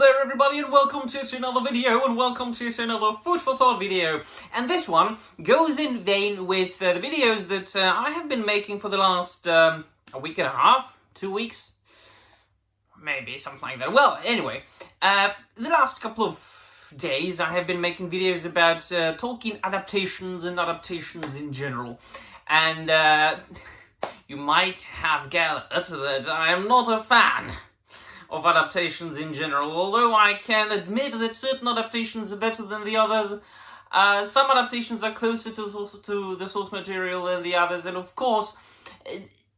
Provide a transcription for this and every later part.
there everybody, and welcome to another video, and welcome to another food for thought video. And this one goes in vein with the videos that I have been making for the last a week and a half, 2 weeks, maybe something like that. Well, anyway, the last couple of days I have been making videos about Tolkien adaptations and adaptations in general. And you might have gathered that I am not a fan of adaptations in general, although I can admit that certain adaptations are better than the others. Some adaptations are closer to the source material than the others, and of course,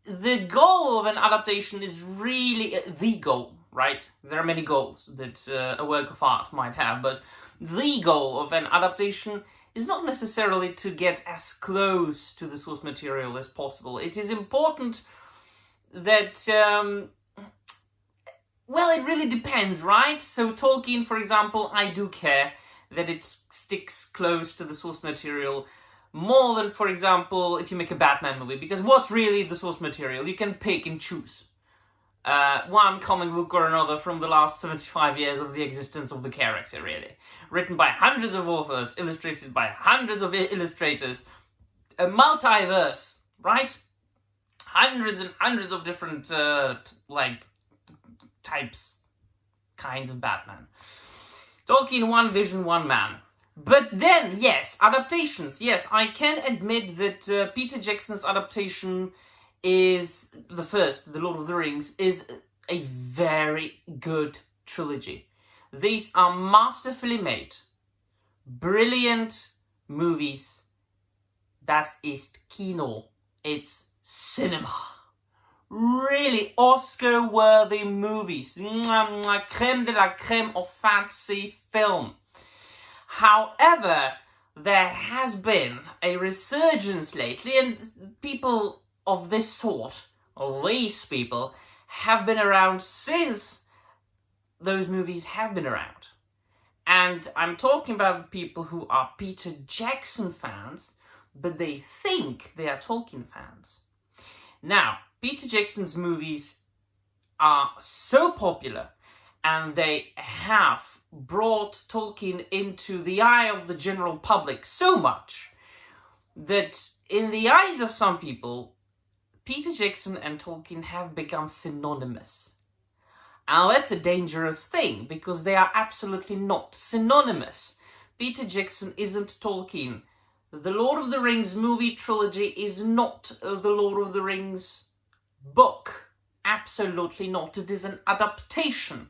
the goal of an adaptation is really the goal, right? There are many goals that a work of art might have, but the goal of an adaptation is not necessarily to get as close to the source material as possible. It is important that well, it really depends, right? So Tolkien, for example, I do care that it sticks close to the source material more than, for example, if you make a Batman movie. Because what's really the source material? You can pick and choose one comic book or another from the last 75 years of the existence of the character, really. Written by hundreds of authors, illustrated by hundreds of illustrators. A multiverse, right? Hundreds and hundreds of different, kinds of Batman. Tolkien, one vision, one man. But then, yes, adaptations. Yes, I can admit that Peter Jackson's adaptation is the first, The Lord of the Rings, is a very good trilogy. These are masterfully made, brilliant movies. Das ist Kino. It's cinema. Really Oscar-worthy movies. Creme de la creme of fantasy film. However, there has been a resurgence lately, and people of this sort, or these people, have been around since those movies have been around. And I'm talking about people who are Peter Jackson fans, but they think they are Tolkien fans. Now, Peter Jackson's movies are so popular, and they have brought Tolkien into the eye of the general public so much that in the eyes of some people, Peter Jackson and Tolkien have become synonymous. And that's a dangerous thing, because they are absolutely not synonymous. Peter Jackson isn't Tolkien. The Lord of the Rings movie trilogy is not the Lord of the Rings book. Absolutely not. It is an adaptation.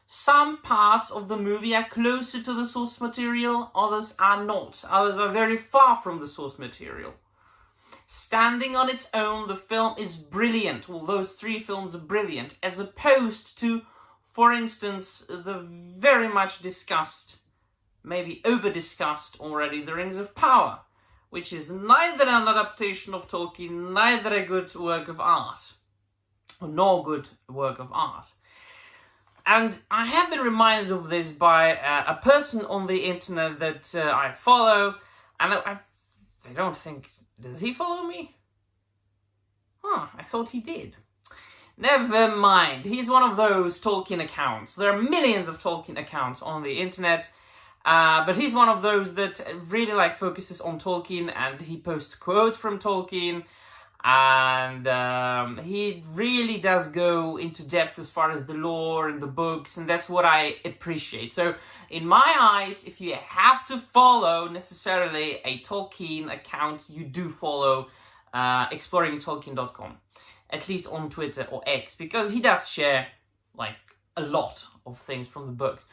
Some parts of the movie are closer to the source material, others are not. Others are very far from the source material. Standing on its own, the film is brilliant. Well, those three films are brilliant, as opposed to, for instance, the very much discussed, maybe over-discussed already, The Rings of Power, which is neither an adaptation of Tolkien, neither a good work of art, nor good work of art. And I have been reminded of this by a person on the internet that I follow, and I don't think... Does he follow me? I thought he did. Never mind. He's one of those Tolkien accounts. There are millions of Tolkien accounts on the internet, but he's one of those that really focuses on Tolkien, and he posts quotes from Tolkien, and he really does go into depth as far as the lore and the books, and that's what I appreciate. So, in my eyes, if you have to follow necessarily a Tolkien account, you do follow exploringtolkien.com, at least on Twitter or X, because he does share a lot of things from the books.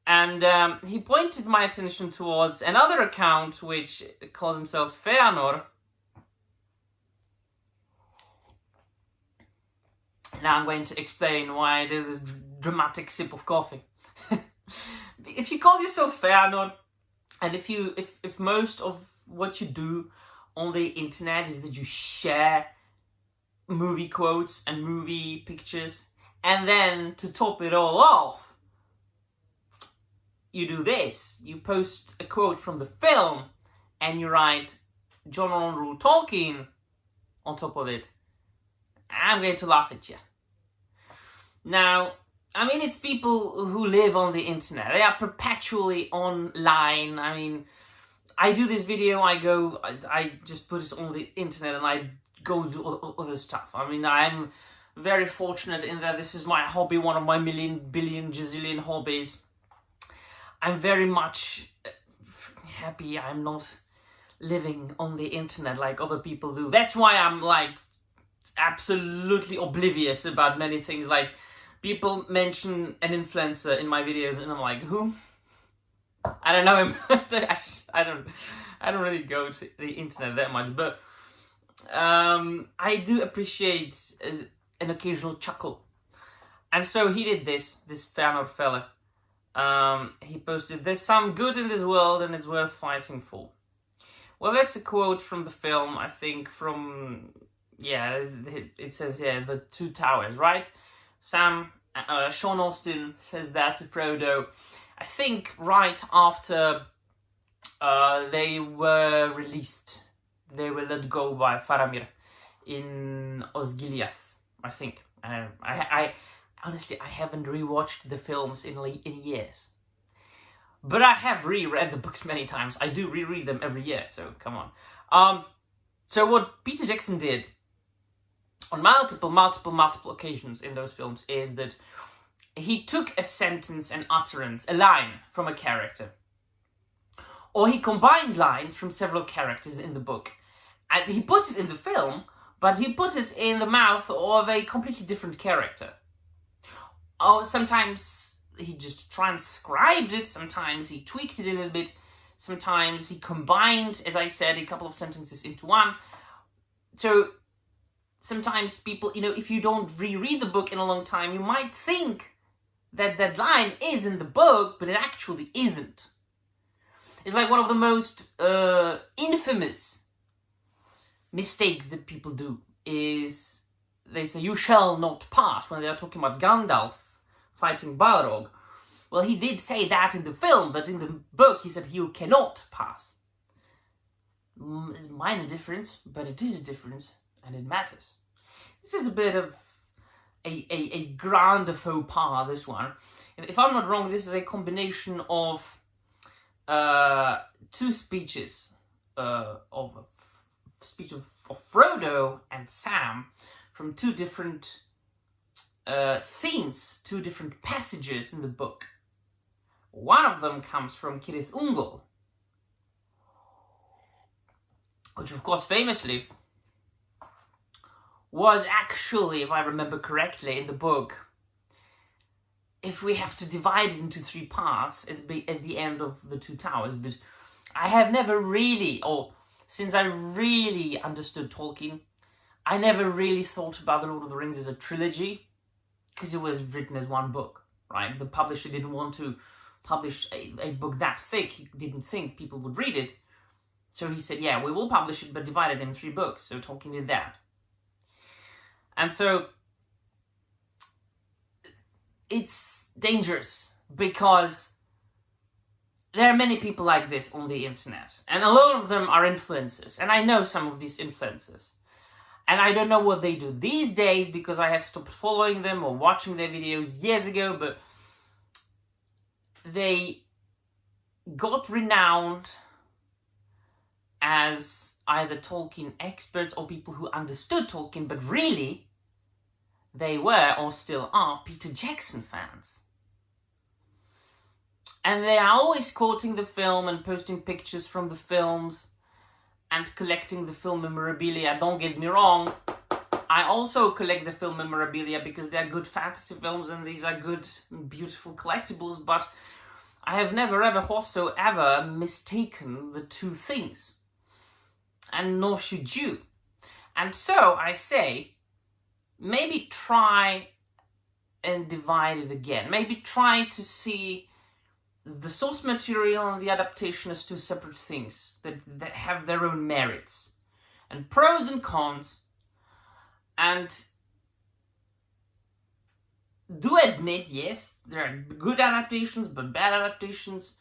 And he pointed my attention towards another account which calls himself Feanor. Now I'm going to explain why I did this dramatic sip of coffee. If you call yourself Feanor, and if most of what you do on the internet is that you share movie quotes and movie pictures, and then to top it all off, you do this. You post a quote from the film, and you write John Rule Tolkien on top of it. I'm going to laugh at you. Now, I mean, it's people who live on the internet. They are perpetually online. I mean, I do this video, I just put it on the internet and I go do other stuff. I mean, I'm very fortunate in that this is my hobby, one of my million, billion, gazillion hobbies. I'm very much happy I'm not living on the internet like other people do. That's why I'm like absolutely oblivious about many things. Like, people mention an influencer in my videos and I'm like, who? I don't know him. I don't really go to the internet that much, but I do appreciate an occasional chuckle. And so he did this Fëanor fella. He posted, "There's some good in this world and it's worth fighting for." Well, that's a quote from the film, I think, from, yeah, it says here, The Two Towers, right? Sean Austin says that to Frodo, I think right after they were released. They were let go by Faramir in Osgiliath, I think. I honestly, I haven't rewatched the films in years. But I have reread the books many times. I do reread them every year, so come on. So what Peter Jackson did on multiple occasions in those films is that he took a sentence and utterance, a line from a character, or he combined lines from several characters in the book, and he put it in the film, but he put it in the mouth of a completely different character. Or sometimes he just transcribed it, sometimes he tweaked it a little bit, sometimes he combined, as I said, a couple of sentences into one. So sometimes people, if you don't reread the book in a long time, you might think that that line is in the book, but it actually isn't. It's like one of the most infamous mistakes that people do is they say, "You shall not pass," when they are talking about Gandalf fighting Balrog. Well, he did say that in the film, but in the book he said, "You cannot pass." Minor difference, but it is a difference, and it matters. This is a bit of a grand faux pas, this one. If I'm not wrong, this is a combination of two speeches, of Frodo and Sam from two different scenes, two different passages in the book. One of them comes from Cirith Ungol, which of course famously was actually, if I remember correctly, in the book, if we have to divide it into three parts, it'd be at the end of The Two Towers. But I have never really, or since I really understood Tolkien, I never really thought about The Lord of the Rings as a trilogy, because it was written as one book, right? The publisher didn't want to publish a book that thick. He didn't think people would read it. So he said, yeah, we will publish it, but divide it in 3 books. So Tolkien did that. And so it's dangerous because there are many people like this on the internet. And a lot of them are influencers. And I know some of these influencers. And I don't know what they do these days because I have stopped following them or watching their videos years ago. But they got renowned as either Tolkien experts or people who understood Tolkien, but really, they were, or still are, Peter Jackson fans. And they are always quoting the film and posting pictures from the films and collecting the film memorabilia. Don't get me wrong, I also collect the film memorabilia because they are good fantasy films and these are good, beautiful collectibles, but I have never ever whatsoever mistaken the two things. And nor should you. And so I say, maybe try and divide it again. Maybe try to see the source material and the adaptation as two separate things that have their own merits and pros and cons. And do admit, yes, there are good adaptations, but bad adaptations.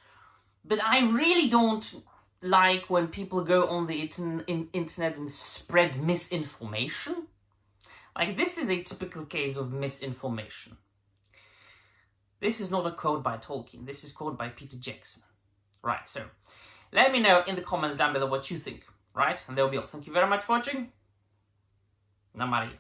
But I really don't like when people go on the internet and spread misinformation. Like, this is a typical case of misinformation. This is not a quote by Tolkien. This is quote by Peter Jackson. Right, so let me know in the comments down below what you think. Right, and there will be all. Thank you very much for watching. Namaste.